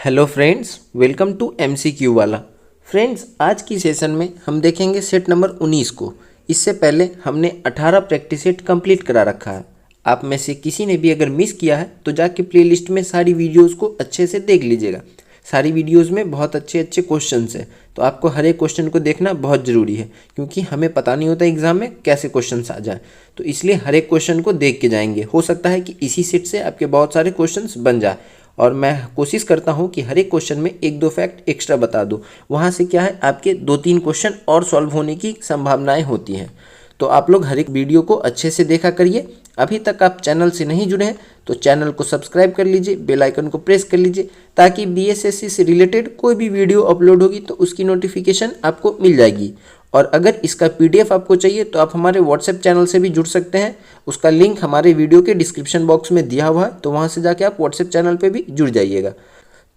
Hello friends, welcome to MCQ वाला। Friends, आज की सेशन में हम देखेंगे सेट नंबर 19 को। इससे पहले हमने 18 प्रैक्टिस सेट कंप्लीट करा रखा है। आप में से किसी ने भी अगर मिस किया है तो जाके प्लेलिस्ट में सारी वीडियोस को अच्छे से देख लीजिएगा। सारी वीडियोस में बहुत अच्छे अच्छे क्वेश्चंस हैं, तो आपको हर एक क्वेश्चन को देखना बहुत ज़रूरी है, क्योंकि हमें पता नहीं होता एग्जाम में कैसे क्वेश्चंस आ जाए। तो इसलिए हर एक क्वेश्चन को देख के जाएंगे। हो सकता है कि इसी सेट से आपके बहुत सारे क्वेश्चंस बन जाए, और मैं कोशिश करता हूं कि हर एक क्वेश्चन में एक दो फैक्ट एक्स्ट्रा बता दूं। वहां से क्या है, आपके 2-3 क्वेश्चन और सॉल्व होने की संभावनाएं होती हैं। तो आप लोग हर एक वीडियो को अच्छे से देखा करिए। अभी तक आप चैनल से नहीं जुड़े हैं तो चैनल को सब्सक्राइब कर लीजिए, बेल आइकन को प्रेस कर लीजिए, ताकि BSSC से रिलेटेड कोई भी वीडियो अपलोड होगी तो उसकी नोटिफिकेशन आपको मिल जाएगी। और अगर इसका PDF आपको चाहिए तो आप हमारे WhatsApp चैनल से भी जुड़ सकते हैं। उसका लिंक हमारे वीडियो के डिस्क्रिप्शन बॉक्स में दिया हुआ है, तो वहाँ से जाके आप WhatsApp चैनल पे भी जुड़ जाइएगा।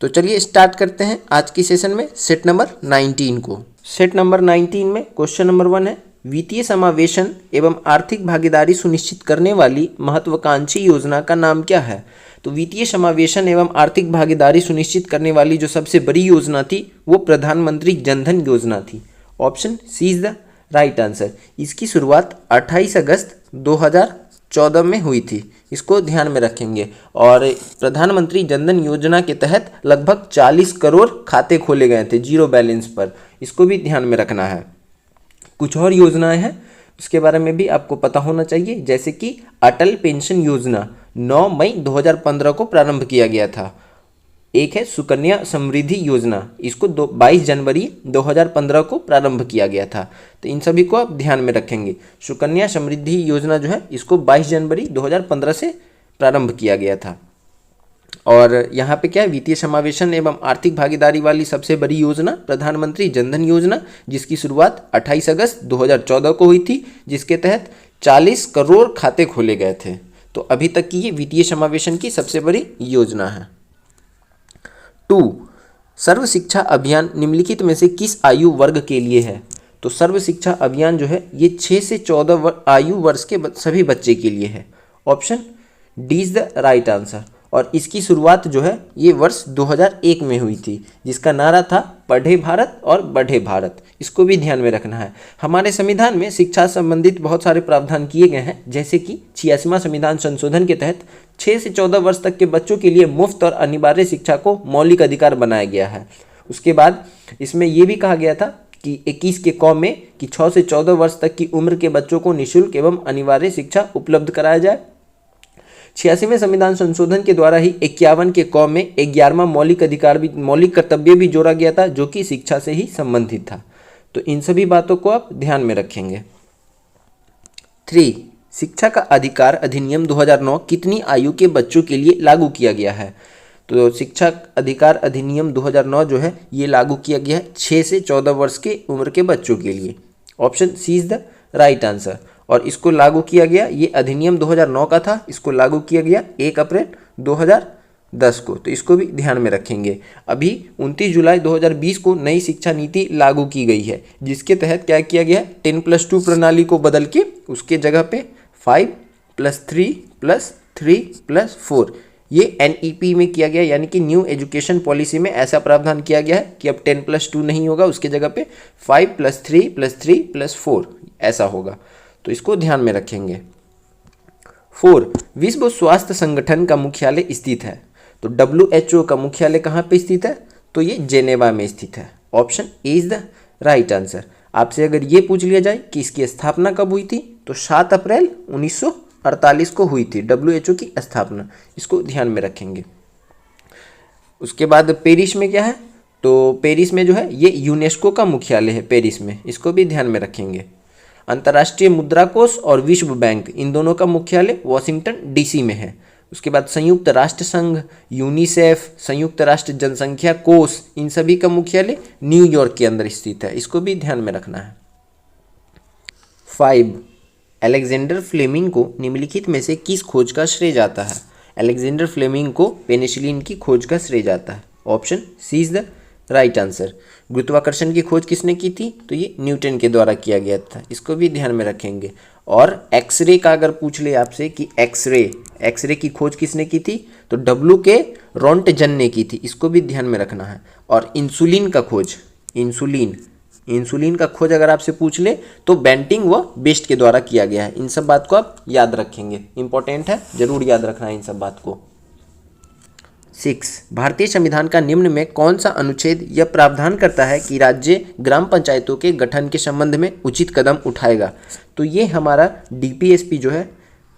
तो चलिए स्टार्ट करते हैं आज की सेशन में सेट नंबर 19 को। सेट नंबर 19 में क्वेश्चन नंबर 1 है, वित्तीय समावेशन एवं आर्थिक भागीदारी सुनिश्चित करने वाली महत्वाकांक्षी योजना का नाम क्या है? तो वित्तीय समावेशन एवं आर्थिक भागीदारी सुनिश्चित करने वाली जो सबसे बड़ी योजना थी वो प्रधानमंत्री जनधन योजना थी। Option C is the right answer. इसकी शुरुआत 28 अगस्त 2014 में हुई थी, इसको ध्यान में रखेंगे। और प्रधानमंत्री जनधन योजना के तहत लगभग 40 करोड़ खाते खोले गए थे जीरो बैलेंस पर, इसको भी ध्यान में रखना है। कुछ और योजनाएं हैं उसके बारे में भी आपको पता होना चाहिए, जैसे कि अटल पेंशन योजना 9 मई 2015 को प्रारंभ किया गया था। एक है सुकन्या समृद्धि योजना, इसको 22 जनवरी 2015 को प्रारंभ किया गया था। तो इन सभी को आप ध्यान में रखेंगे। सुकन्या समृद्धि योजना जो है इसको 22 जनवरी 2015 से प्रारंभ किया गया था। और यहाँ पे क्या है, वित्तीय समावेशन एवं आर्थिक भागीदारी वाली सबसे बड़ी योजना प्रधानमंत्री जनधन योजना, जिसकी शुरुआत 28 अगस्त 2014 को हुई थी, जिसके तहत 40 करोड़ खाते खोले गए थे। तो अभी तक की ये वित्तीय समावेशन की सबसे बड़ी योजना है। 2. सर्व शिक्षा अभियान निम्नलिखित में से किस आयु वर्ग के लिए है? तो सर्व शिक्षा अभियान जो है ये 6 से 14 आयु वर्ष के सभी बच्चे के लिए है। Option D is the right answer. और इसकी शुरुआत जो है ये वर्ष 2001 में हुई थी, जिसका नारा था पढ़े भारत और बढ़े भारत। इसको भी ध्यान में रखना है। हमारे संविधान में शिक्षा संबंधित बहुत सारे प्रावधान किए गए हैं, जैसे कि 86वां संविधान संशोधन के तहत 6 से 14 वर्ष तक के बच्चों के लिए मुफ्त और अनिवार्य शिक्षा को मौलिक अधिकार बनाया गया है। उसके बाद इसमें यह भी कहा गया था कि 21 के क में कि 6 से 14 वर्ष तक की उम्र के बच्चों को निःशुल्क एवं अनिवार्य शिक्षा उपलब्ध कराया जाए। 86वें संविधान संशोधन के द्वारा ही 51 के क में 11वां मौलिक कर्तव्य भी जोड़ा गया था, जो कि शिक्षा से ही संबंधित था। तो इन सभी बातों को आप ध्यान में रखेंगे। 3. शिक्षा का अधिकार अधिनियम 2009 कितनी आयु के बच्चों के लिए लागू किया गया है? तो शिक्षा अधिकार अधिनियम 2009 जो है ये लागू किया गया है 6 से 14 वर्ष के उम्र के बच्चों के लिए। Option C is the right answer. और इसको लागू किया गया, ये अधिनियम 2009 का था, इसको लागू किया गया 1 अप्रैल 2010 को। तो इसको भी ध्यान में रखेंगे। अभी 29 जुलाई 2020 को नई शिक्षा नीति लागू की गई है, जिसके तहत क्या किया गया, 10+2 प्रणाली को बदल के उसके जगह पे 5+3+3+4 ये NEP में किया गया, यानी कि न्यू एजुकेशन पॉलिसी में ऐसा प्रावधान किया गया है कि अब 10+2 नहीं होगा, उसके जगह पे 5+3+3+4 ऐसा होगा। तो इसको ध्यान में रखेंगे। 4. विश्व स्वास्थ्य संगठन का मुख्यालय स्थित है। तो WHO का मुख्यालय कहाँ पे स्थित है? तो ये जेनेवा में स्थित है। Option A is the right answer. आपसे अगर ये पूछ लिया जाए कि इसकी स्थापना कब हुई थी, तो 7 अप्रैल 1948 को हुई थी WHO की स्थापना। इसको ध्यान में रखेंगे। उसके बाद पेरिस में क्या है, तो पेरिस में जो है ये यूनेस्को का मुख्यालय है पेरिस में, इसको भी ध्यान में रखेंगे। अंतर्राष्ट्रीय मुद्रा कोष और विश्व बैंक इन दोनों का मुख्यालय वॉशिंगटन DC में है। उसके बाद संयुक्त राष्ट्र संघ, यूनिसेफ, संयुक्त राष्ट्र जनसंख्या कोष, इन सभी का मुख्यालय न्यूयॉर्क के अंदर स्थित है। इसको भी ध्यान में रखना है। 5. अलेक्जेंडर फ्लेमिंग को निम्नलिखित में से किस खोज का श्रेय जाता है? अलेक्जेंडर फ्लेमिंग को पेनिसिलिन की खोज का श्रेय जाता है। Option C is the right answer. गुरुत्वाकर्षण की खोज किसने की थी? तो ये न्यूटन के द्वारा किया गया था, इसको भी ध्यान में रखेंगे। और एक्सरे का अगर पूछ ले आपसे कि एक्सरे की खोज किसने की थी? तो डब्ल्यू के रोंटजन ने की थी, इसको भी ध्यान में रखना है। और इंसुलिन का खोज, इंसुलिन का खोज अगर आपसे पूछ ले तो बेंटिंग व बेस्ट के द्वारा किया गया है। इन सब बात को आप याद रखेंगे, इंपॉर्टेंट है, जरूर याद रखना है इन सब बात को। 6, भारतीय संविधान का निम्न में कौन सा अनुच्छेद यह प्रावधान करता है कि राज्य ग्राम पंचायतों के गठन के संबंध में उचित कदम उठाएगा? तो ये हमारा डीपीएसपी जो है,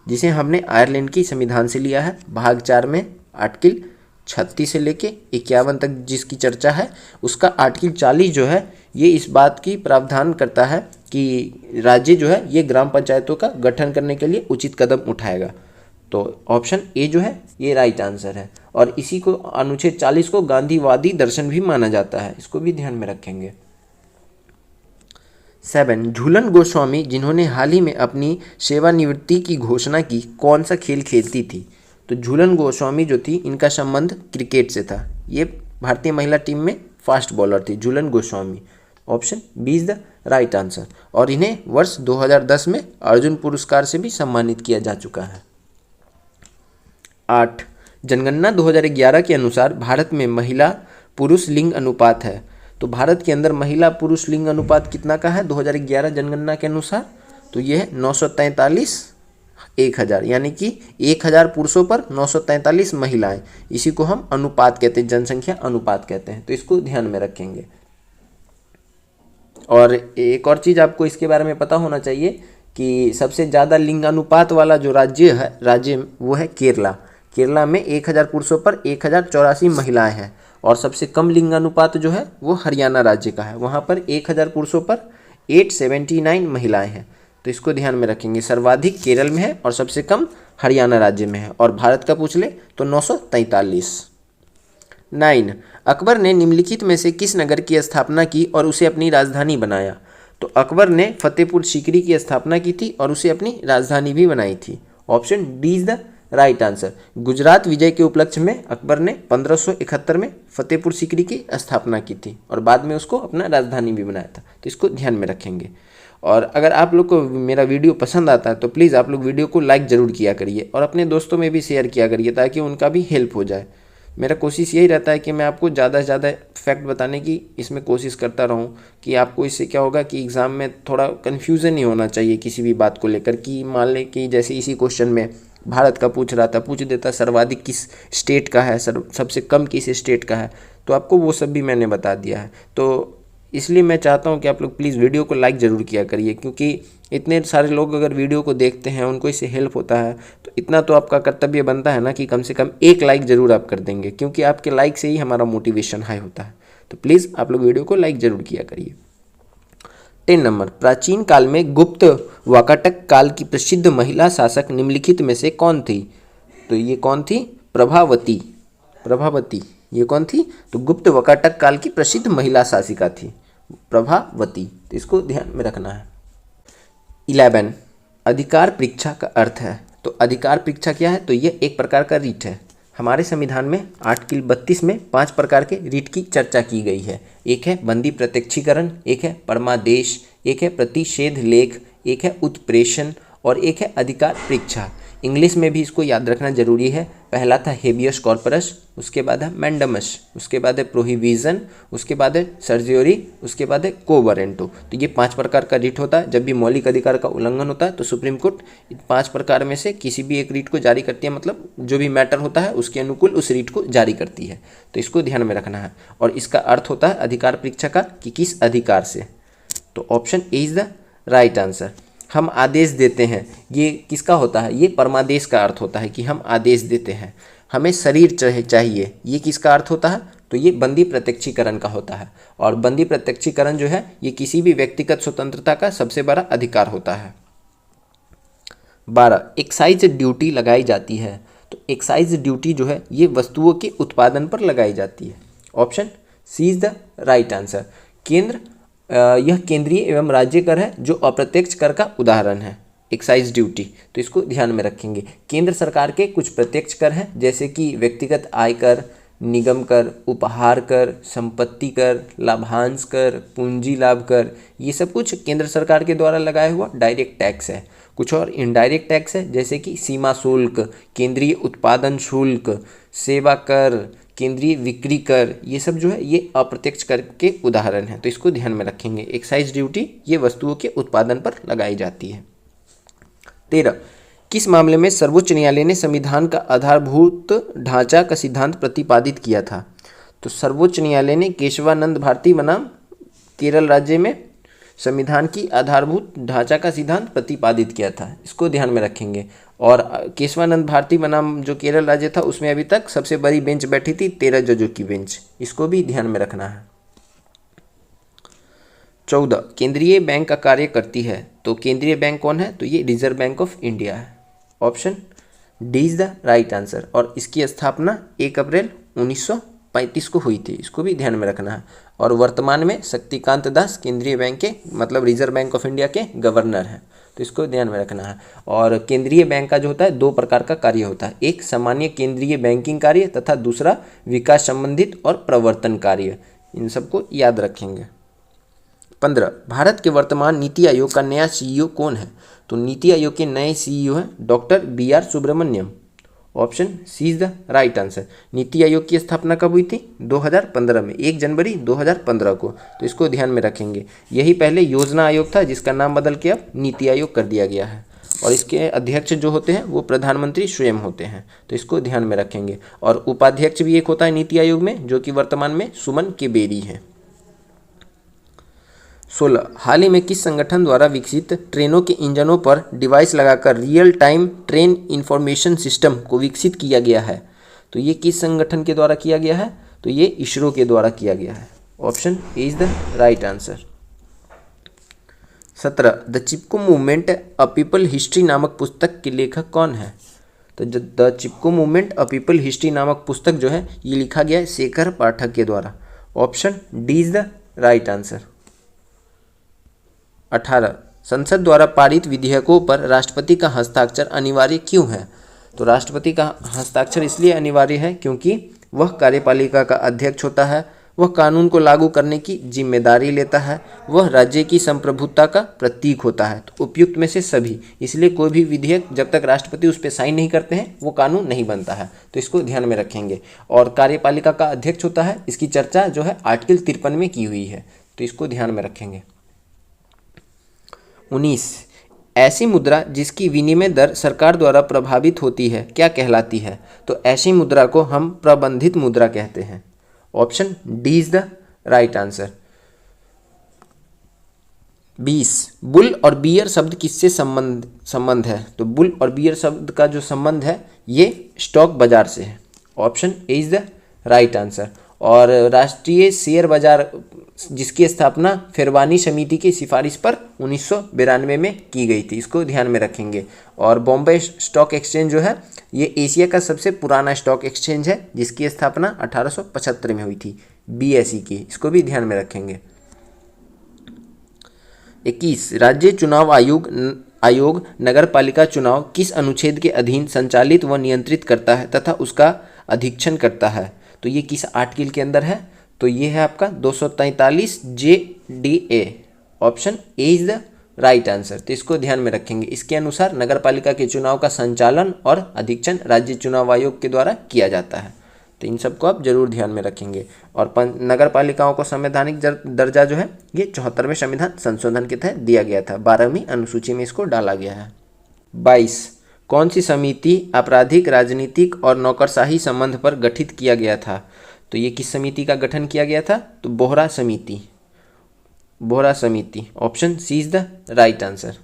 जिसे हमने आयरलैंड की संविधान से लिया है, भाग 4 में आर्टिकल 36 से लेके 51 तक जिसकी चर्चा है, उसका आर्टिकल 40 जो है ये इस बात की प्रावधान करता है कि राज्य जो है ये ग्राम पंचायतों का गठन करने के लिए उचित कदम उठाएगा। तो ऑप्शन ए जो है ये राइट आंसर है। और इसी को अनुच्छेद 40 को गांधीवादी दर्शन भी माना जाता है, इसको भी ध्यान में रखेंगे। 7, झूलन गोस्वामी जिन्होंने हाल ही में अपनी सेवानिवृत्ति की घोषणा की, कौन सा खेल खेलती थी? तो झूलन गोस्वामी जो थी इनका संबंध क्रिकेट से था। ये भारतीय महिला टीम में फास्ट बॉलर थी Jhulan Goswami. Option B is the right answer. और इन्हें वर्ष 2010 में अर्जुन पुरस्कार से भी सम्मानित किया जा चुका है। 8, जनगणना 2011 के अनुसार भारत में महिला पुरुष लिंग अनुपात है। तो भारत के अंदर महिला पुरुष लिंग अनुपात कितना का है 2011 जनगणना के अनुसार? तो ये है 943 1000, यानी कि 1000 पुरुषों पर 943 महिलाएं। इसी को हम अनुपात कहते हैं, जनसंख्या अनुपात कहते हैं, तो इसको ध्यान में रखेंगे। और एक और चीज़ आपको इसके बारे में पता होना चाहिए कि सबसे ज़्यादा लिंगानुपात वाला जो राज्य वो है केरला। केरला में 1000 पुरुषों पर 1084 महिलाएं हैं। और सबसे कम लिंगानुपात जो है वो हरियाणा राज्य का है, वहाँ पर 1000 पुरुषों पर 879 महिलाएं हैं। तो इसको ध्यान में रखेंगे, सर्वाधिक केरल में है और सबसे कम हरियाणा राज्य में है। और भारत का पूछ ले तो 943। 9, अकबर ने निम्नलिखित में से किस नगर की स्थापना की और उसे अपनी राजधानी बनाया? तो अकबर ने फतेहपुर सीकरी की स्थापना की थी और उसे अपनी राजधानी भी बनाई थी। Option D is the right answer. Gujarat विजय के उपलक्ष्य में अकबर ने 1571 में फतेहपुर सीकरी की स्थापना की थी और बाद में उसको अपना राजधानी भी बनाया था, तो इसको ध्यान में रखेंगे। और अगर आप लोग को मेरा वीडियो पसंद आता है तो प्लीज़ आप लोग वीडियो को लाइक ज़रूर किया करिए और अपने दोस्तों में भी शेयर किया करिए ताकि उनका भी हेल्प हो जाए। मेरा कोशिश यही रहता है कि मैं आपको ज़्यादा से ज़्यादा फैक्ट बताने की इसमें कोशिश करता रहूँ कि आपको इससे क्या होगा कि एग्ज़ाम में थोड़ा कन्फ्यूज़न नहीं होना चाहिए किसी भी बात को लेकर। कि मान लें कि जैसे इसी क्वेश्चन में भारत का पूछ रहा था, पूछ देता सर्वाधिक किस स्टेट का है, सबसे कम किस स्टेट का है, तो आपको वो सब भी मैंने बता दिया है। तो इसलिए मैं चाहता हूँ कि आप लोग प्लीज़ वीडियो को लाइक ज़रूर किया करिए, क्योंकि इतने सारे लोग अगर वीडियो को देखते हैं उनको इससे हेल्प होता है, तो इतना तो आपका कर्तव्य बनता है ना कि कम से कम एक लाइक ज़रूर आप कर देंगे, क्योंकि आपके लाइक से ही हमारा मोटिवेशन हाई होता है। तो प्लीज़ आप लोग वीडियो को लाइक ज़रूर किया करिए। 10 नंबर, प्राचीन काल में गुप्त वाकाटक काल की प्रसिद्ध महिला शासक निम्नलिखित में से कौन थी? तो ये कौन थी? प्रभावती। ये कौन थी? तो गुप्त वाकाटक काल की प्रसिद्ध महिला शासिका थी प्रभावती। तो इसको ध्यान में रखना है। 11, अधिकार परीक्षा का अर्थ है। तो अधिकार परीक्षा क्या है? तो ये एक प्रकार का रीट है। हमारे संविधान में आर्टिकल 32 में 5 प्रकार के रीट की चर्चा की गई है। एक है बंदी प्रत्यक्षीकरण, एक है परमादेश, एक है प्रतिषेध लेख, एक है उत्प्रेषण और एक है अधिकार परीक्षा। इंग्लिश में भी इसको याद रखना जरूरी है। पहला था हेबियस कॉर्पस, उसके बाद है मैंडमस, उसके बाद है प्रोहिबिशन, उसके बाद है सर्जियोरी, उसके बाद है को वारंटो। तो ये 5 प्रकार का रीट होता है। जब भी मौलिक अधिकार का उल्लंघन होता है तो सुप्रीम कोर्ट 5 प्रकार में से किसी भी एक रीट को जारी करती है, मतलब जो भी मैटर होता है उसके अनुकूल उस रीट को जारी करती है। तो इसको ध्यान में रखना है। और इसका अर्थ होता है अधिकार परीक्षा का कि किस अधिकार से। तो option A is the right answer. हम आदेश देते हैं, ये किसका होता है? ये परमादेश का अर्थ होता है कि हम आदेश देते हैं। हमें शरीर चाहिए, ये किसका अर्थ होता है? तो ये बंदी प्रत्यक्षीकरण का होता है। और बंदी प्रत्यक्षीकरण जो है ये किसी भी व्यक्तिगत स्वतंत्रता का सबसे बड़ा अधिकार होता है। 12, एक्साइज ड्यूटी लगाई जाती है। तो एक्साइज ड्यूटी जो है ये वस्तुओं के उत्पादन पर लगाई जाती है। Option C is the right answer. यह केंद्रीय एवं राज्य कर है जो अप्रत्यक्ष कर का उदाहरण है, एक्साइज ड्यूटी। तो इसको ध्यान में रखेंगे। केंद्र सरकार के कुछ प्रत्यक्ष कर हैं जैसे कि व्यक्तिगत आयकर, निगम कर, उपहार कर, संपत्ति कर, लाभांश कर, पूंजी लाभ कर, ये सब कुछ केंद्र सरकार के द्वारा लगाया हुआ डायरेक्ट टैक्स है। कुछ और इनडायरेक्ट टैक्स है, जैसे कि सीमा शुल्क, केंद्रीय उत्पादन शुल्क, सेवा कर, केंद्रीय बिक्री कर, ये सब जो है ये अप्रत्यक्ष कर के उदाहरण हैं, तो इसको ध्यान में रखेंगे। एक्साइज ड्यूटी ये वस्तुओं के उत्पादन पर लगाई जाती है। 13, किस मामले में सर्वोच्च न्यायालय ने संविधान का आधारभूत ढांचा का सिद्धांत प्रतिपादित किया था? तो सर्वोच्च न्यायालय ने केशवानंद भारती बनाम केरल राज्य में संविधान की आधारभूत ढांचा का सिद्धांत प्रतिपादित किया था, इसको ध्यान में रखेंगे। और केशवानंद भारती बनाम जो केरल राज्य था उसमें अभी तक सबसे बड़ी बेंच बैठी थी 13 जजों की बेंच, इसको भी ध्यान में रखना है। 14, केंद्रीय बैंक का कार्य करती है, तो केंद्रीय बैंक कौन है? तो ये रिजर्व बैंक ऑफ इंडिया है। Option D is the right answer. और इसकी स्थापना 1 अप्रैल 1935 को हुई थी, इसको भी ध्यान में रखना है। और वर्तमान में शक्तिकांत दास केंद्रीय बैंक के मतलब रिजर्व बैंक ऑफ इंडिया के गवर्नर हैं, तो इसको ध्यान में रखना है। और केंद्रीय बैंक का जो होता है 2 प्रकार का कार्य होता है, एक सामान्य केंद्रीय बैंकिंग कार्य तथा दूसरा विकास संबंधित और प्रवर्तन कार्य, इन सबको याद रखेंगे। 15, भारत के वर्तमान नीति आयोग का नया सीईओ कौन है? तो नीति आयोग के नए सीईओ हैं doctor BR Subramaniam. Option C is the right answer. NITI Aayog की स्थापना कब हुई थी? 2015 में, 1 जनवरी 2015 को, तो इसको ध्यान में रखेंगे। यही पहले योजना आयोग था जिसका नाम बदल के अब नीति आयोग कर दिया गया है। और इसके अध्यक्ष जो होते हैं वो प्रधानमंत्री स्वयं होते हैं, तो इसको ध्यान में रखेंगे। और उपाध्यक्ष भी एक होता है नीति आयोग में, जो कि वर्तमान में सुमन के बेरी है। 16, हाल ही में किस संगठन द्वारा विकसित ट्रेनों के इंजनों पर डिवाइस लगाकर real time train information system को विकसित किया गया है? तो ये किस संगठन के द्वारा किया गया है? तो ये इसरो के द्वारा किया गया है। Option A is the right answer. 17, the Chipko movement a people history नामक पुस्तक के लेखक कौन है? तो the Chipko movement a people history नामक पुस्तक जो है ये लिखा गया है शेखर पाठक के द्वारा। Option D is the right answer. 18, संसद द्वारा पारित विधेयकों पर राष्ट्रपति का हस्ताक्षर अनिवार्य क्यों है? तो राष्ट्रपति का हस्ताक्षर इसलिए अनिवार्य है क्योंकि वह कार्यपालिका का अध्यक्ष होता है, वह कानून को लागू करने की जिम्मेदारी लेता है, वह राज्य की संप्रभुता का प्रतीक होता है। तो उपयुक्त में से सभी, इसलिए कोई भी विधेयक जब तक राष्ट्रपति उस पर साइन नहीं करते हैं वो कानून नहीं बनता है, तो इसको ध्यान में रखेंगे। और कार्यपालिका का अध्यक्ष होता है, इसकी चर्चा जो है आर्टिकल 53 में की हुई है, तो इसको ध्यान में रखेंगे। 19, ऐसी मुद्रा जिसकी विनिमय दर सरकार द्वारा प्रभावित होती है क्या कहलाती है? तो ऐसी मुद्रा को हम प्रबंधित मुद्रा कहते हैं। Option D is the right answer. 20, bull और बियर शब्द किससे संबंध है? तो बुल और बियर शब्द का जो संबंध है ये स्टॉक बाजार से है। Option A is the right answer. और राष्ट्रीय शेयर बाजार जिसकी स्थापना फेरवानी समिति की सिफारिश पर 1992 में की गई थी, इसको ध्यान में रखेंगे। और बॉम्बे स्टॉक एक्सचेंज जो है ये एशिया का सबसे पुराना स्टॉक एक्सचेंज है जिसकी स्थापना 1875 में हुई थी, BSE की, इसको भी ध्यान में रखेंगे। 21, राज्य चुनाव आयोग नगरपालिका चुनाव किस अनुच्छेद के अधीन संचालित व नियंत्रित करता है तथा उसका अधीक्षण करता है? तो ये किस आर्टिकल के अंदर है? तो ये है आपका 243 JDA। Option A is the right answer, तो इसको ध्यान में रखेंगे। इसके अनुसार नगरपालिका के चुनाव का संचालन और अधीक्षण राज्य चुनाव आयोग के द्वारा किया जाता है, तो इन सबको आप जरूर ध्यान में रखेंगे। और नगरपालिकाओं को संवैधानिक दर्जा जो है ये 74वें संविधान संशोधन के तहत दिया गया था, 12वीं अनुसूची में इसको डाला गया है। 22, कौन सी समिति आपराधिक, राजनीतिक और नौकरशाही संबंध पर गठित किया गया था? तो ये किस समिति का गठन किया गया था? तो बोहरा समिति। Option C is the right answer.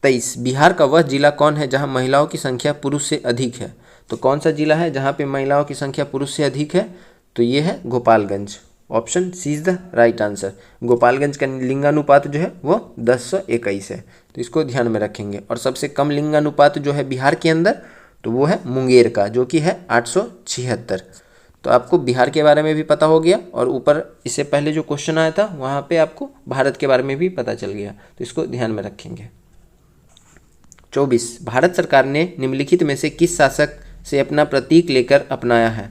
23, Bihar का वह जिला कौन है जहां महिलाओं की संख्या पुरुष से अधिक है? तो कौन सा जिला है जहां पे महिलाओं की संख्या पुरुष से अधिक है? तो ये है Gopalganj. Option C is the right answer. Gopalganj का लिंगानुपात जो है वो 1021 है, तो इसको ध्यान में रखेंगे। और सबसे कम लिंगानुपात जो है बिहार के अंदर तो वो है मुंगेर का, जो कि है 876। तो आपको बिहार के बारे में भी पता हो गया और ऊपर इससे पहले जो क्वेश्चन आया था वहाँ पे आपको भारत के बारे में भी पता चल गया, तो इसको ध्यान में रखेंगे। 24, भारत सरकार ने निम्नलिखित में से किस शासक से अपना प्रतीक लेकर अपनाया है?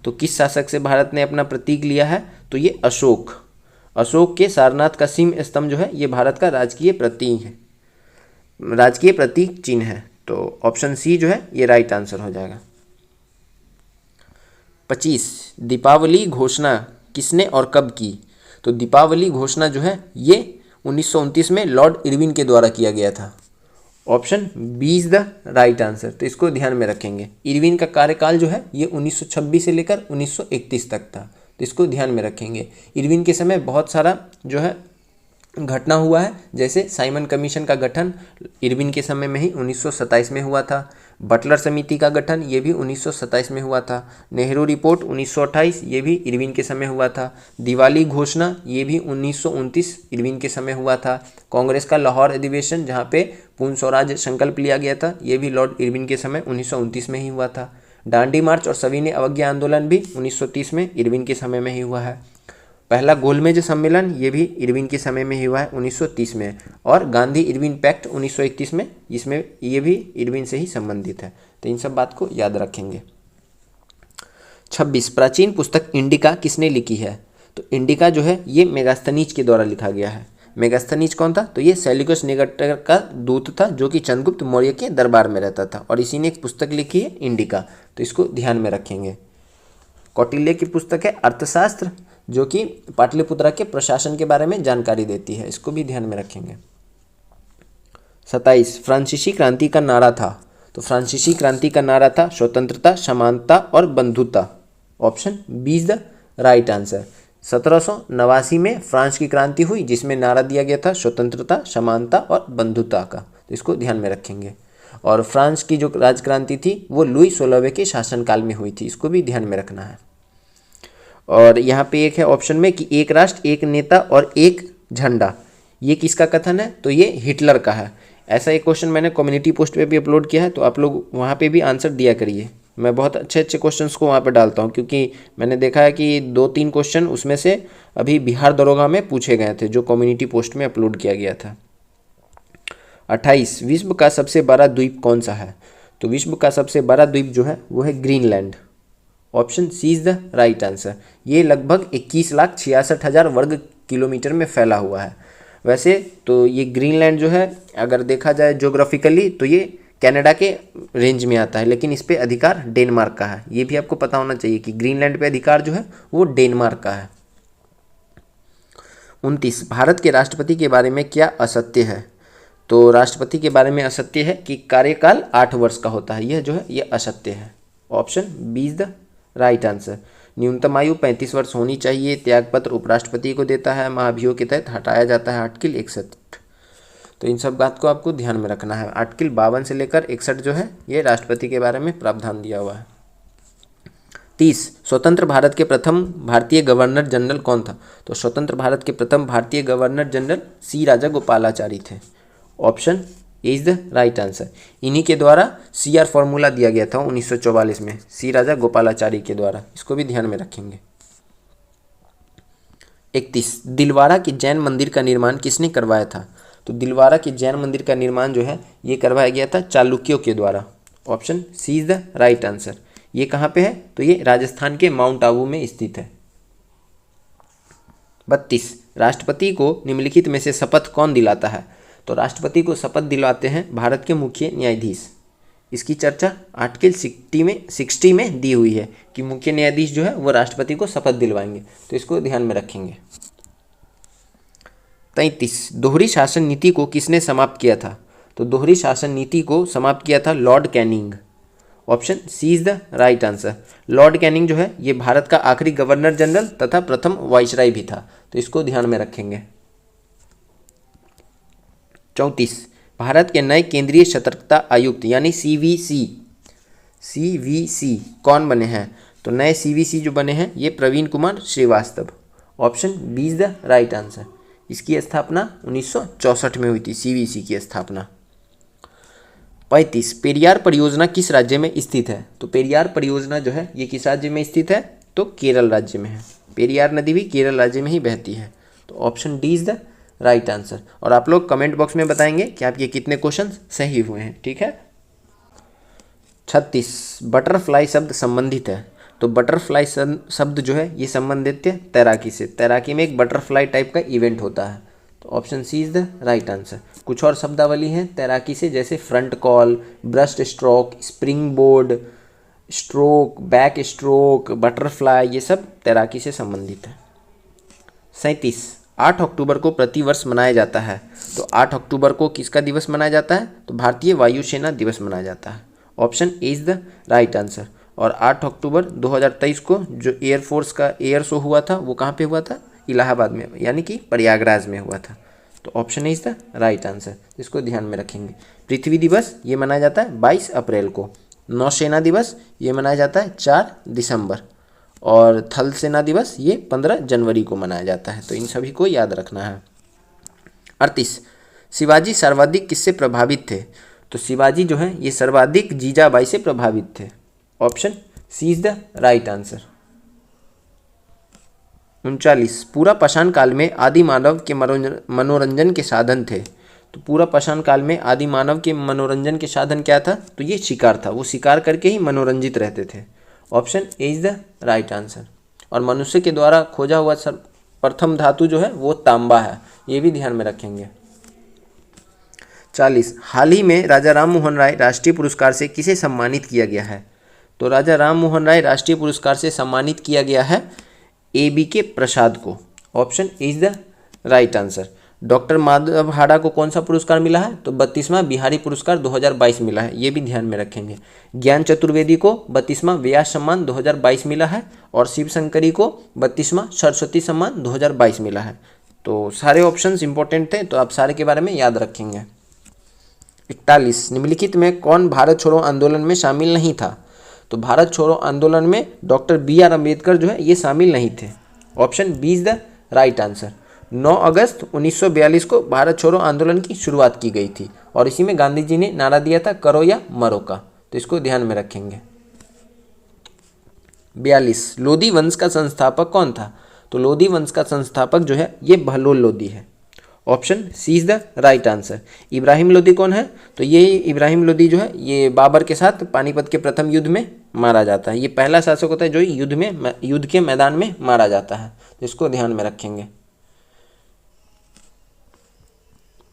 तो किस शासक से भारत ने अपना प्रतीक लिया है? तो ये अशोक। अशोक के सारनाथ का सिंह स्तंभ जो है ये भारत का राजकीय प्रतीक है, राजकीय प्रतीक चिन्ह है। तो ऑप्शन सी जो है ये राइट आंसर हो जाएगा। 25 दीपावली घोषणा किसने और कब की? तो दीपावली घोषणा जो है ये 1929 में लॉर्ड इरविन के द्वारा किया गया था। Option B is the right answer. तो इसको ध्यान में रखेंगे। इरविन का कार्यकाल जो है ये 1926 से लेकर 1931 तक था। तो इसको ध्यान में रखेंगे। इरविन के समय बहुत सारा जो है घटना हुआ है, जैसे साइमन कमीशन का गठन इरविन के समय में ही 1927 में हुआ था। बटलर समिति का गठन ये भी 1927 में हुआ था। नेहरू रिपोर्ट 1928 ये भी इरविन के समय हुआ था। दिवाली घोषणा ये भी 1929 इरविन के समय हुआ था। कांग्रेस का लाहौर अधिवेशन जहाँ पे पूर्ण स्वराज संकल्प लिया गया था ये भी लॉर्ड इरविन के समय 1929 में ही हुआ था। दांडी मार्च और सविनय अवज्ञा आंदोलन भी 1930 में इरविन के समय में ही हुआ है। पहला गोलमेज सम्मेलन ये भी इरविन के समय में ही हुआ है 1930 में। और गांधी इरविन पैक्ट 1931 में, इसमें ये भी इरविन से ही संबंधित है। तो इन सब बात को याद रखेंगे। 26 प्राचीन पुस्तक इंडिका किसने लिखी है? तो इंडिका जो है ये मेगास्थनीज के द्वारा लिखा गया है। मेगास्थनीज कौन था? तो ये सेल्यूकस निकेटर का दूत था जो कि चंद्रगुप्त मौर्य के दरबार में रहता था और इसी ने एक पुस्तक लिखी है इंडिका। तो इसको ध्यान में रखेंगे। कौटिल्य की पुस्तक है अर्थशास्त्र जो कि पाटलिपुत्रा के प्रशासन के बारे में जानकारी देती है। इसको भी ध्यान में रखेंगे। 27 फ्रांसीसी क्रांति का नारा था? तो फ्रांसीसी क्रांति का नारा था स्वतंत्रता, समानता और बंधुता। Option B is the right answer. 1789 में फ्रांस की क्रांति हुई जिसमें नारा दिया गया था स्वतंत्रता, समानता और बंधुता का। तो इसको ध्यान में रखेंगे। और फ्रांस की जो राजक्रांति थी वो लुई 16वें के शासनकाल में हुई थी। इसको भी ध्यान में रखना है। और यहाँ पे एक है ऑप्शन में कि एक राष्ट्र, एक नेता और एक झंडा, ये किसका कथन है? तो ये हिटलर का है। ऐसा एक क्वेश्चन मैंने कम्युनिटी पोस्ट पे भी अपलोड किया है, तो आप लोग वहाँ पे भी आंसर दिया करिए। मैं बहुत अच्छे अच्छे क्वेश्चंस को वहाँ पे डालता हूँ क्योंकि मैंने देखा है कि 2-3 क्वेश्चन उसमें से अभी बिहार दरोगा में पूछे गए थे जो कम्युनिटी पोस्ट में अपलोड किया गया था। 28 विश्व का सबसे बड़ा द्वीप कौन सा है? तो विश्व का सबसे बड़ा द्वीप जो है वो है Greenland. Option C is the right answer. ये लगभग 21,66,000 वर्ग किलोमीटर में फैला हुआ है। वैसे तो ये ग्रीनलैंड जो है अगर देखा जाए ज्योग्राफिकली तो ये कनाडा के रेंज में आता है, लेकिन इस पे अधिकार डेनमार्क का है। ये भी आपको पता होना चाहिए कि ग्रीनलैंड पे अधिकार जो है वो डेनमार्क का है। 29 भारत के राष्ट्रपति के बारे में क्या असत्य है? तो राष्ट्रपति के बारे में असत्य है कि कार्यकाल 8 वर्ष का होता है। यह जो है ये असत्य है। Option B is the right answer. न्यूनतम आयु 35 वर्ष होनी चाहिए। त्यागपत्र उपराष्ट्रपति को देता है। महाभियोग के तहत हटाया जाता है आर्टिकल 61। तो इन सब बात को आपको ध्यान में रखना है। आर्टिकल 52 से लेकर 61 जो है ये राष्ट्रपति के बारे में प्रावधान दिया हुआ है। 30 स्वतंत्र भारत के प्रथम भारतीय गवर्नर जनरल कौन था? तो स्वतंत्र भारत के प्रथम भारतीय गवर्नर जनरल सी राजा गोपालाचारी थे। Option A is the right answer. इन्हीं के द्वारा CR फॉर्मूला दिया गया था 1944 में सी राजा गोपालाचारी के द्वारा। इसको भी ध्यान में रखेंगे। 31 दिलवाड़ा के जैन मंदिर का निर्माण किसने करवाया था? तो दिलवाड़ा के जैन मंदिर का निर्माण जो है ये करवाया गया था चालुक्यों के द्वारा। Option C is the right answer. ये कहाँ पे है? तो ये राजस्थान के माउंट आबू में स्थित है। 32 राष्ट्रपति को निम्नलिखित में से शपथ कौन दिलाता है? तो राष्ट्रपति को शपथ दिलवाते हैं भारत के मुख्य न्यायाधीश। इसकी चर्चा आर्टिकल 60 में दी हुई है कि मुख्य न्यायाधीश जो है वो राष्ट्रपति को शपथ दिलवाएंगे। तो इसको ध्यान में रखेंगे। 33 दोहरी शासन नीति को किसने समाप्त किया था? तो दोहरी शासन नीति को समाप्त किया था Lord Canning. Option C is the right answer. Lord Canning जो है ये भारत का आखिरी गवर्नर जनरल तथा प्रथम वाइसराय भी था। तो इसको ध्यान में रखेंगे। 34 भारत के नए केंद्रीय सतर्कता आयुक्त यानी CVC कौन बने हैं? तो नए CVC जो बने हैं ये Praveen Kumar Srivastava. Option B is the right answer. इसकी स्थापना 1964 में हुई थी CVC की स्थापना। 35 पेरियार परियोजना किस राज्य में स्थित है? तो पेरियार परियोजना जो है ये किस राज्य में स्थित है? तो केरल राज्य में है। पेरियार नदी भी केरल राज्य में ही बहती है। तो option D is the right answer. और आप लोग कमेंट बॉक्स में बताएंगे कि आपके कितने क्वेश्चन सही हुए हैं। ठीक है। 36 बटरफ्लाई शब्द संबंधित है। तो बटरफ्लाई शब्द जो है ये संबंधित है तैराकी से। तैराकी में एक बटरफ्लाई टाइप का इवेंट होता है। तो option C is the right answer. कुछ और शब्दावली हैं तैराकी से, जैसे front crawl, breaststroke, springboard, stroke, backstroke, butterfly, ये सब तैराकी से संबंधित है। 37 8 अक्टूबर को प्रतिवर्ष मनाया जाता है। तो 8 अक्टूबर को किसका दिवस मनाया जाता है? तो भारतीय वायुसेना दिवस मनाया जाता है। Option A is the right answer. और 8 अक्टूबर 2023 को जो एयरफोर्स का एयर शो हुआ था वो कहाँ पे हुआ था? इलाहाबाद में, यानी कि प्रयागराज में हुआ था। तो option A is the right answer, इसको ध्यान में रखेंगे। पृथ्वी दिवस ये मनाया जाता है 22 अप्रैल को। नौसेना दिवस ये मनाया जाता है 4 दिसंबर। और थल सेना दिवस ये 15 जनवरी को मनाया जाता है। तो इन सभी को याद रखना है। 38 शिवाजी सर्वाधिक किससे प्रभावित थे? तो शिवाजी जो है ये सर्वाधिक जीजाबाई से प्रभावित थे। Option C is the right answer. 39 पूरा पाषाण काल में आदि मानव के मनोरंजन के साधन थे। तो पूरा पाषाण काल में आदि मानव के मनोरंजन के साधन क्या था? तो ये शिकार था। वो शिकार करके ही मनोरंजित रहते थे। Option A is the right answer. और मनुष्य के द्वारा खोजा हुआ प्रथम धातु जो है वो तांबा है, ये भी ध्यान में रखेंगे। 40 हाल ही में राजा राम मोहन राय राष्ट्रीय पुरस्कार से किसे सम्मानित किया गया है? तो राजा राम मोहन राय राष्ट्रीय पुरस्कार से सम्मानित किया गया है ABK प्रसाद को। Option is the right answer. Doctor Madhav Hada को कौन सा पुरस्कार मिला है? तो 32वां बिहारी पुरस्कार 2022 मिला है, ये भी ध्यान में रखेंगे। ज्ञान चतुर्वेदी को 32वां व्यास सम्मान 2022 मिला है। और शिव शंकरी को 32वां सरस्वती सम्मान 2022 मिला है। तो सारे ऑप्शंस इंपॉर्टेंट थे, तो आप सारे के बारे में याद रखेंगे। 41 निम्नलिखित में कौन भारत छोड़ो आंदोलन में शामिल नहीं था? तो भारत छोड़ो आंदोलन में डॉक्टर BR अम्बेडकर जो है ये शामिल नहीं थे। Option B is the right answer. 9 अगस्त 1942 को भारत छोड़ो आंदोलन की शुरुआत की गई थी और इसी में गांधी जी ने नारा दिया था करो या मरो का। तो इसको ध्यान में रखेंगे। 42 लोधी वंश का संस्थापक कौन था? तो लोधी वंश का संस्थापक जो है ये बहलोल लोधी है। Option C is the right answer. Ibrahim Lodhi कौन है? तो ये इब्राहिम लोधी जो है ये बाबर के साथ पानीपत के प्रथम युद्ध में मारा जाता है। ये पहला शासक होता है जो युद्ध के मैदान में मारा जाता है। तो इसको ध्यान में रखेंगे।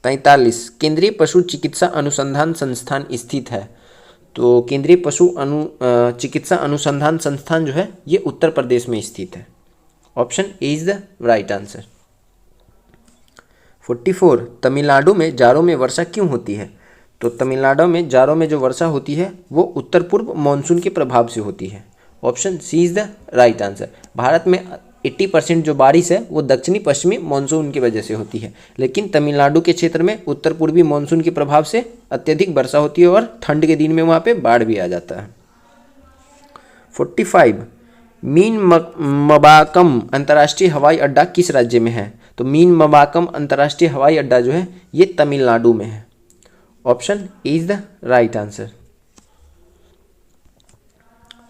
43 केंद्रीय पशु चिकित्सा अनुसंधान संस्थान स्थित है। तो केंद्रीय पशु चिकित्सा अनुसंधान संस्थान जो है ये उत्तर प्रदेश में स्थित है। Option A is the right answer. 44 Tamil Nadu में जाड़ों में वर्षा क्यों होती है? तो तमिलनाडु में जाड़ों में जो वर्षा होती है वो उत्तर पूर्व मानसून के प्रभाव से होती है। Option C is the right answer. Bharat में 80% जो बारिश है वो दक्षिणी पश्चिमी मानसून की वजह से होती है, लेकिन तमिलनाडु के क्षेत्र में उत्तर पूर्वी मानसून के प्रभाव से अत्यधिक वर्षा होती है और ठंड के दिन में वहाँ पे बाढ़ भी आ जाता है। 45 मीन मबाकम अंतर्राष्ट्रीय हवाई अड्डा किस राज्य में है? तो मीन मबाकम अंतर्राष्ट्रीय हवाई अड्डा जो है ये तमिलनाडु में है। Option is the right answer.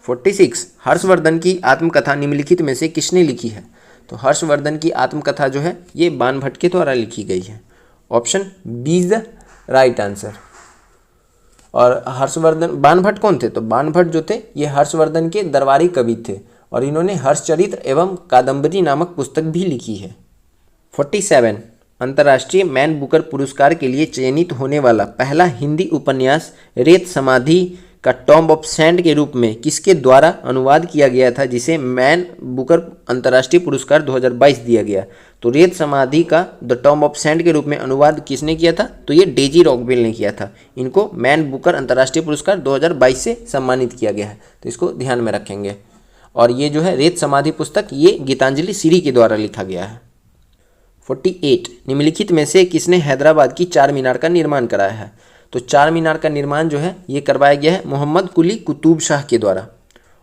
46 Harshvardhan की आत्मकथा निम्नलिखित में से किसने लिखी है? तो हर्षवर्धन की आत्मकथा जो है ये बाणभट्ट के द्वारा लिखी गई है। Option B is the right answer. और हर्षवर्धन बाणभट्ट कौन थे? तो बाणभट्ट जो थे ये हर्षवर्धन के दरबारी कवि थे और इन्होंने हर्षचरित्र एवं कादम्बरी नामक पुस्तक भी लिखी है। 47 अंतर्राष्ट्रीय मैन बुकर पुरस्कार के लिए चयनित होने वाला पहला हिंदी उपन्यास रेत समाधि का टॉम्ब ऑफ सैंड के रूप में किसके द्वारा अनुवाद किया गया था, जिसे मैन बुकर अंतर्राष्ट्रीय पुरस्कार 2022 दिया गया? तो रेत समाधि का द टॉम्ब ऑफ सैंड के रूप में अनुवाद किसने किया था? तो ये डेजी रॉकवेल ने किया था। इनको मैन बुकर अंतर्राष्ट्रीय पुरस्कार 2022 से सम्मानित किया गया है। तो इसको ध्यान में रखेंगे। और ये जो है रेत समाधि पुस्तक ये गीतांजलि सीरी के द्वारा लिखा गया है। 48 निम्नलिखित में से किसने हैदराबाद की चार मीनार का निर्माण कराया है? तो चार मीनार का निर्माण जो है ये करवाया गया है मोहम्मद कुली कुतुब शाह के द्वारा।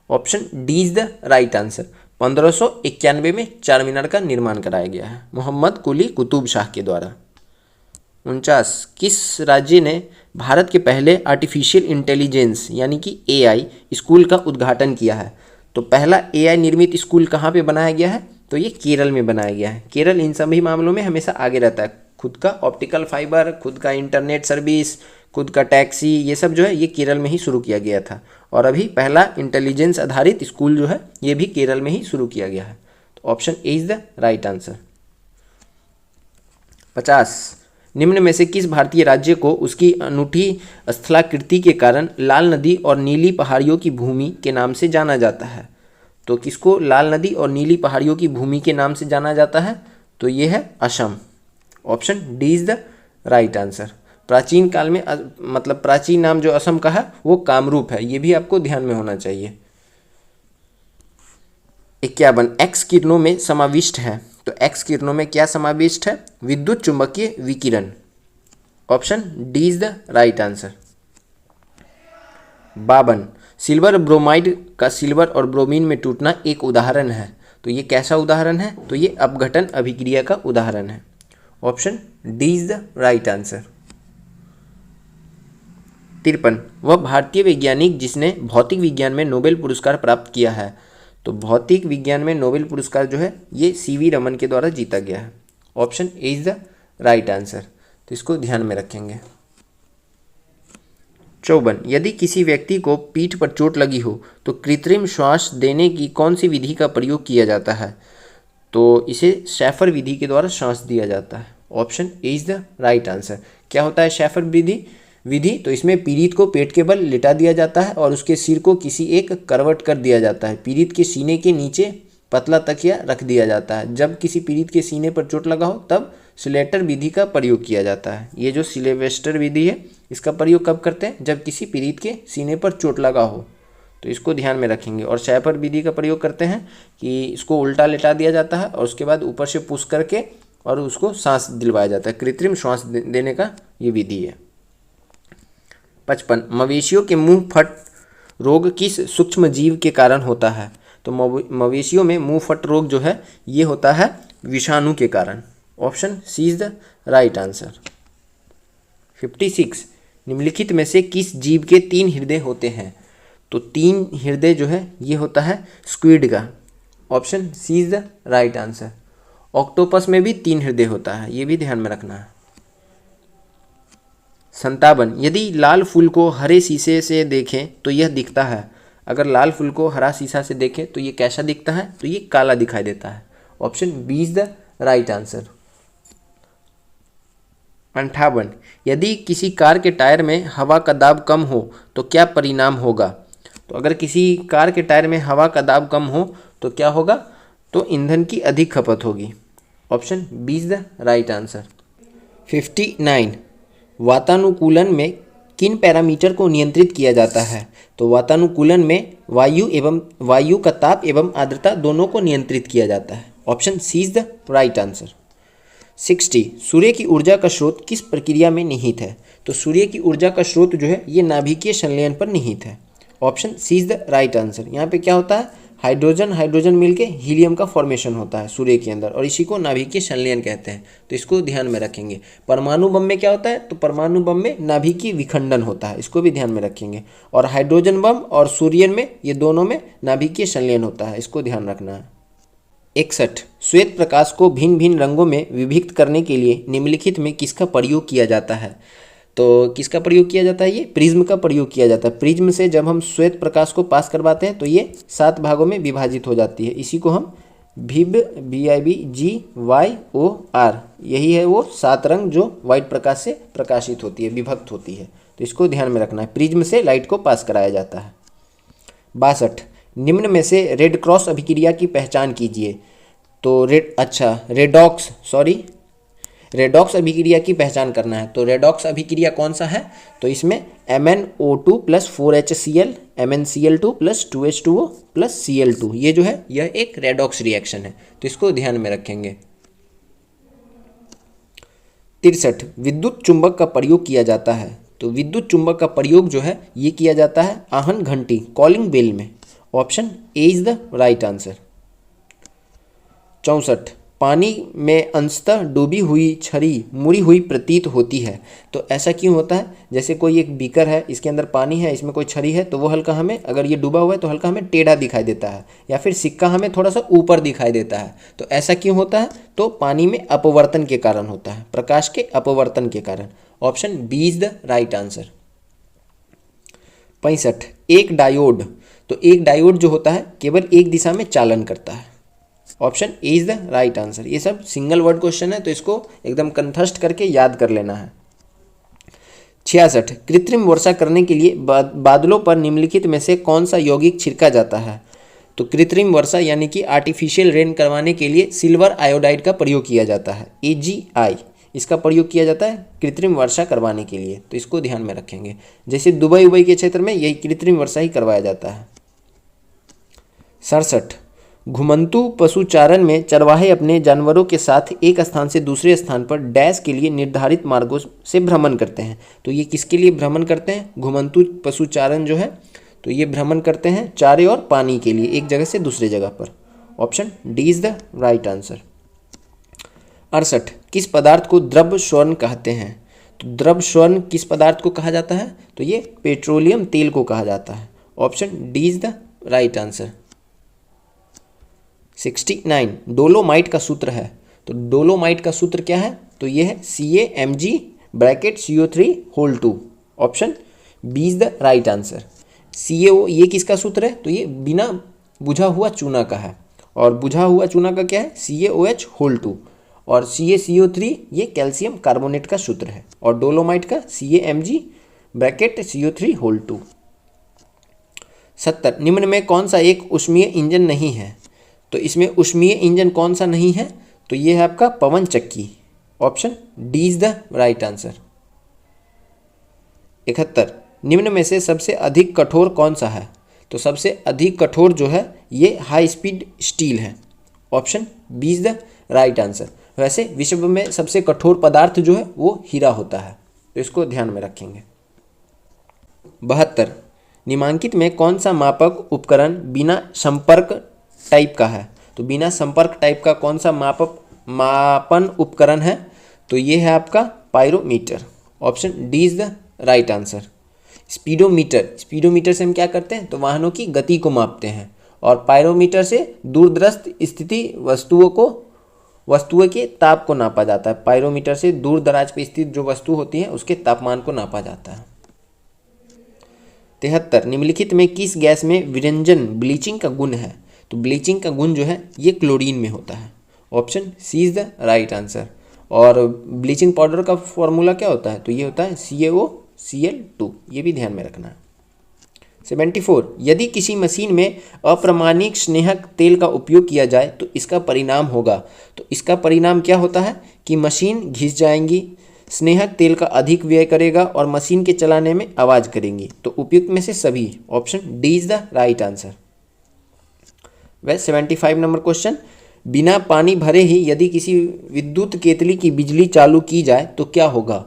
Option D is the right answer. 1591 में चार मीनार का निर्माण कराया गया है मोहम्मद कुली कुतुब शाह के द्वारा। 49 किस राज्य ने भारत के पहले आर्टिफिशियल इंटेलिजेंस यानी कि AI स्कूल का उद्घाटन किया है? तो पहला AI निर्मित स्कूल कहाँ पे बनाया गया है? तो ये केरल में बनाया गया है। केरल इन सभी मामलों में हमेशा आगे रहता है। खुद का ऑप्टिकल फाइबर, खुद का इंटरनेट सर्विस, खुद का टैक्सी, ये सब जो है ये केरल में ही शुरू किया गया था। और अभी पहला इंटेलिजेंस आधारित स्कूल जो है ये भी केरल में ही शुरू किया गया है। तो option A is the right answer. 50, निम्न में से किस भारतीय राज्य को उसकी अनूठी स्थलाकृति के कारण लाल नदी और नीली पहाड़ियों की भूमि के नाम से जाना जाता है? तो किसको लाल नदी और नीली पहाड़ियों की भूमि के नाम से जाना जाता है? तो ये है Assam. Option D is the right answer. प्राचीन काल में मतलब प्राचीन नाम जो असम का है वो कामरूप है, ये भी आपको ध्यान में होना चाहिए। 51, एक्स किरणों में समाविष्ट है। तो एक्स किरणों में क्या समाविष्ट है? विद्युत चुंबकीय विकिरण। Option D is the right answer. 52, silver bromide का सिल्वर और ब्रोमीन में टूटना एक उदाहरण है। तो ये कैसा उदाहरण है? तो ये अपघटन अभिक्रिया का उदाहरण है। Option D is the right answer. 53, वह भारतीय वैज्ञानिक जिसने भौतिक विज्ञान में नोबेल पुरस्कार प्राप्त किया है। तो भौतिक विज्ञान में नोबेल पुरस्कार जो है ये सीवी रमन के द्वारा जीता गया है। Option A is the right answer. तो इसको ध्यान में रखेंगे। 54, यदि किसी व्यक्ति को पीठ पर चोट लगी हो तो कृत्रिम श्वास देने की कौन सी विधि का प्रयोग किया जाता है? तो इसे शैफर विधि के द्वारा श्वास दिया जाता है। Option A is the right answer. क्या होता है शैफर विधि? तो इसमें पीड़ित को पेट के बल लिटा दिया जाता है और उसके सिर को किसी एक करवट कर दिया जाता है। पीड़ित के सीने के नीचे पतला तकिया रख दिया जाता है। जब किसी पीड़ित के सीने पर चोट लगा हो तब स्लेटर विधि का प्रयोग किया जाता है। ये जो सिलेवेस्टर विधि है इसका प्रयोग कब करते हैं? जब किसी पीड़ित के सीने पर चोट लगा हो। तो इसको ध्यान में रखेंगे। और शैफर विधि का प्रयोग करते हैं कि इसको उल्टा लेटा दिया जाता है और उसके बाद ऊपर से पुश करके और उसको सांस दिलवाया जाता है। कृत्रिम श्वास देने का ये विधि है। 55, मवेशियों के मुंह फट रोग किस सूक्ष्म जीव के कारण होता है? तो मवेशियों में मुंह फट रोग जो है ये होता है विषाणु के कारण। Option C is the right answer. 56, निम्नलिखित में से किस जीव के 3 हृदय होते हैं? तो 3 हृदय जो है ये होता है स्क्विड का। Option C is the right answer. Octopus में भी 3 हृदय होता है, ये भी ध्यान में रखना है। 57, यदि लाल फूल को हरे शीशे से देखें तो यह दिखता है। अगर लाल फूल को हरा शीशा से देखें तो ये कैसा दिखता है? तो ये काला दिखाई देता है। Option B is the right answer. 58, यदि किसी कार के टायर में हवा का दाब कम हो तो क्या परिणाम होगा? तो अगर किसी कार के टायर में हवा का दाब कम हो तो क्या होगा? तो ईंधन की अधिक खपत होगी। Option B is the right answer. 59, वातानुकूलन में किन पैरामीटर को नियंत्रित किया जाता है? तो वातानुकूलन में वायु का ताप एवं आर्द्रता दोनों को नियंत्रित किया जाता है। Option C is the right answer. 60, सूर्य की ऊर्जा का स्रोत किस प्रक्रिया में निहित है? तो सूर्य की ऊर्जा का स्रोत जो है ये नाभिकीय संलयन पर निहित है। Option C is the right answer. यहाँ पे क्या होता है? हाइड्रोजन मिलके हीलियम का फॉर्मेशन होता है सूर्य के अंदर और इसी को नाभिकीय संलयन कहते हैं। तो इसको ध्यान में रखेंगे। परमाणु बम में क्या होता है? तो परमाणु बम में नाभिकीय विखंडन होता है, इसको भी ध्यान में रखेंगे। और हाइड्रोजन बम और सूर्यन में ये दोनों में नाभिकीय संलयन होता है, इसको ध्यान रखना है। 61, श्वेत प्रकाश को भिन्न भिन्न रंगों में विभक्त करने के लिए निम्नलिखित में किसका प्रयोग किया जाता है? तो किसका प्रयोग किया जाता है? ये प्रिज्म का प्रयोग किया जाता है। प्रिज्म से जब हम श्वेत प्रकाश को पास करवाते हैं तो ये 7 भागों में विभाजित हो जाती है। इसी को हम VIBGYOR, यही है वो 7 रंग जो वाइट प्रकाश से प्रकाशित होती है, विभक्त होती है। तो इसको ध्यान में रखना है। प्रिज्म से लाइट को पास कराया जाता है। 62, निम्न में से रेड क्रॉस अभिक्रिया की पहचान कीजिए। तो रेडॉक्स अभिक्रिया की पहचान करना है। तो रेडॉक्स अभिक्रिया कौन सा है? तो इसमें MnO2 + 4HCl MnCl2 + 2H2O + Cl2, ये जो है यह एक रेडॉक्स रिएक्शन है। तो इसको ध्यान में रखेंगे। 63, विद्युत चुंबक का प्रयोग किया जाता है। तो विद्युत चुंबक का प्रयोग जो है ये किया जाता है आहन घंटी, कॉलिंग बेल में। Option A is the right answer. 64, पानी में अंशतः डूबी हुई छड़ी मुड़ी हुई प्रतीत होती है। तो ऐसा क्यों होता है? जैसे कोई एक बीकर है, इसके अंदर पानी है, इसमें कोई छड़ी है, तो वो हल्का हमें, अगर ये डूबा हुआ है तो हल्का हमें टेढ़ा दिखाई देता है, या फिर सिक्का हमें थोड़ा सा ऊपर दिखाई देता है। तो ऐसा क्यों होता है? तो पानी में अपवर्तन के कारण होता है, प्रकाश के अपवर्तन के कारण। Option B is the right answer. 65, एक डायोड, तो एक डायोड जो होता है केवल एक दिशा में चालन करता है, option A is the right answer. ये सब सिंगल वर्ड क्वेश्चन है तो इसको एकदम कंठस्थ करके याद कर लेना है। 66, कृत्रिम वर्षा करने के लिए बादलों पर निम्नलिखित में से कौन सा यौगिक छिड़का जाता है? तो कृत्रिम वर्षा यानी कि आर्टिफिशियल रेन करवाने के लिए सिल्वर आयोडाइड का प्रयोग किया जाता है, AgI, इसका प्रयोग किया जाता है कृत्रिम वर्षा करवाने के लिए, तो इसको ध्यान में रखेंगे। जैसे दुबई के क्षेत्र में यही कृत्रिम वर्षा ही करवाया जाता है। 67, घुमंतु पशुचारण में चरवाहे अपने जानवरों के साथ एक स्थान से दूसरे स्थान पर डैश के लिए निर्धारित मार्गों से भ्रमण करते हैं। तो ये किसके लिए भ्रमण करते हैं? घुमंतु पशुचारण जो है तो ये भ्रमण करते हैं चारे और पानी के लिए, एक जगह से दूसरे जगह पर, option D is the right answer. 68, किस पदार्थ को द्रव स्वर्ण कहते हैं? तो द्रव स्वर्ण किस पदार्थ को कहा जाता है? तो ये पेट्रोलियम तेल को कहा जाता है, option D is the right answer. 69, dolomite का सूत्र है, तो डोलोमाइट का सूत्र क्या है? तो ये है CaMg(CO3)2, option B is the right answer. CaO ये किसका सूत्र है? तो ये बिना बुझा हुआ चूना का है, और बुझा हुआ चूना का क्या है? CaOH(2), और CaCO3 ये कैल्शियम कार्बोनेट का सूत्र है, और डोलोमाइट का CaMg(CO3)2। 70, निम्न में कौन सा एक ऊष्मीय इंजन नहीं है? तो इसमें ऊष्मीय इंजन कौन सा नहीं है? तो ये है आपका पवन चक्की, option D is the right answer. 71, निम्न में से सबसे अधिक कठोर कौन सा है? तो सबसे अधिक कठोर जो है ये हाई स्पीड स्टील है, option B is the right answer. वैसे विश्व में सबसे कठोर पदार्थ जो है वो हीरा होता है, तो इसको ध्यान में रखेंगे। 72, निम्नलिखित में कौन सा मापक उपकरण बिना संपर्क टाइप का है? तो बिना संपर्क टाइप का कौन सा मापन उपकरण है? तो ये है आपका pyrometer, option D is the right answer. Speedometer से हम क्या करते हैं? तो वाहनों की गति को मापते हैं, और पायरोमीटर से दूरदर्श स्थिति वस्तुओं के ताप को नापा जाता है। पायरोमीटर से दूर दराज पर स्थित जो वस्तु होती है उसके तापमान को नापा जाता है। 73, निम्नलिखित में किस गैस में विरंजन ब्लीचिंग का गुण है? तो ब्लीचिंग का गुण जो है ये क्लोरीन में होता है, option C is the right answer. और ब्लीचिंग पाउडर का फॉर्मूला क्या होता है? तो ये होता है CaOCl2, ये भी ध्यान में रखना है। 74, यदि किसी मशीन में अप्रमाणिक स्नेहक तेल का उपयोग किया जाए तो इसका परिणाम होगा। तो इसका परिणाम क्या होता है कि मशीन घिस जाएंगी, स्नेहक तेल का अधिक व्यय करेगा और मशीन के चलाने में आवाज़ करेंगी। तो उपयुक्त में से सभी, option D is the right answer. वह 75 नंबर क्वेश्चन, बिना पानी भरे ही यदि किसी विद्युत केतली की बिजली चालू की जाए तो क्या होगा?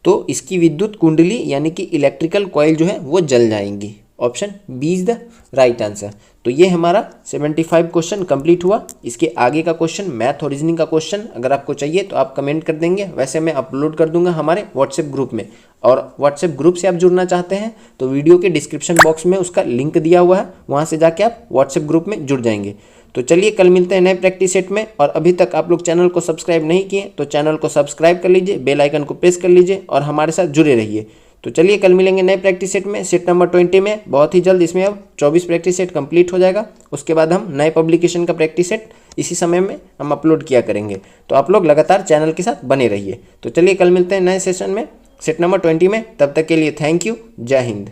तो इसकी विद्युत कुंडली यानी कि इलेक्ट्रिकल कॉइल जो है वो जल जाएंगी, option B is the right answer. तो ये हमारा 75 क्वेश्चन कंप्लीट हुआ। इसके आगे का क्वेश्चन मैथ और रीजनिंग का क्वेश्चन अगर आपको चाहिए तो आप कमेंट कर देंगे, वैसे मैं अपलोड कर दूंगा हमारे व्हाट्सएप ग्रुप में। और व्हाट्सएप ग्रुप से आप जुड़ना चाहते हैं तो वीडियो के डिस्क्रिप्शन बॉक्स में उसका लिंक दिया हुआ है, वहाँ से जाके आप व्हाट्सएप ग्रुप में जुड़ जाएंगे। तो चलिए कल मिलते हैं नए प्रैक्टिस सेट में, और अभी तक आप लोग चैनल को सब्सक्राइब नहीं किए तो चैनल को सब्सक्राइब कर लीजिए, बेल आइकन को प्रेस कर लीजिए और हमारे साथ जुड़े रहिए। तो चलिए कल मिलेंगे नए प्रैक्टिस सेट में, सेट नंबर 20 में। बहुत ही जल्द इसमें अब 24 प्रैक्टिस सेट कंप्लीट हो जाएगा। उसके बाद हम नए पब्लिकेशन का प्रैक्टिस सेट इसी समय में हम अपलोड किया करेंगे। तो आप लोग लगातार चैनल के साथ बने रहिए। तो चलिए कल मिलते हैं नए सेशन में, सेट नंबर 20 में। तब तक के लिए थैंक यू, जय हिंद।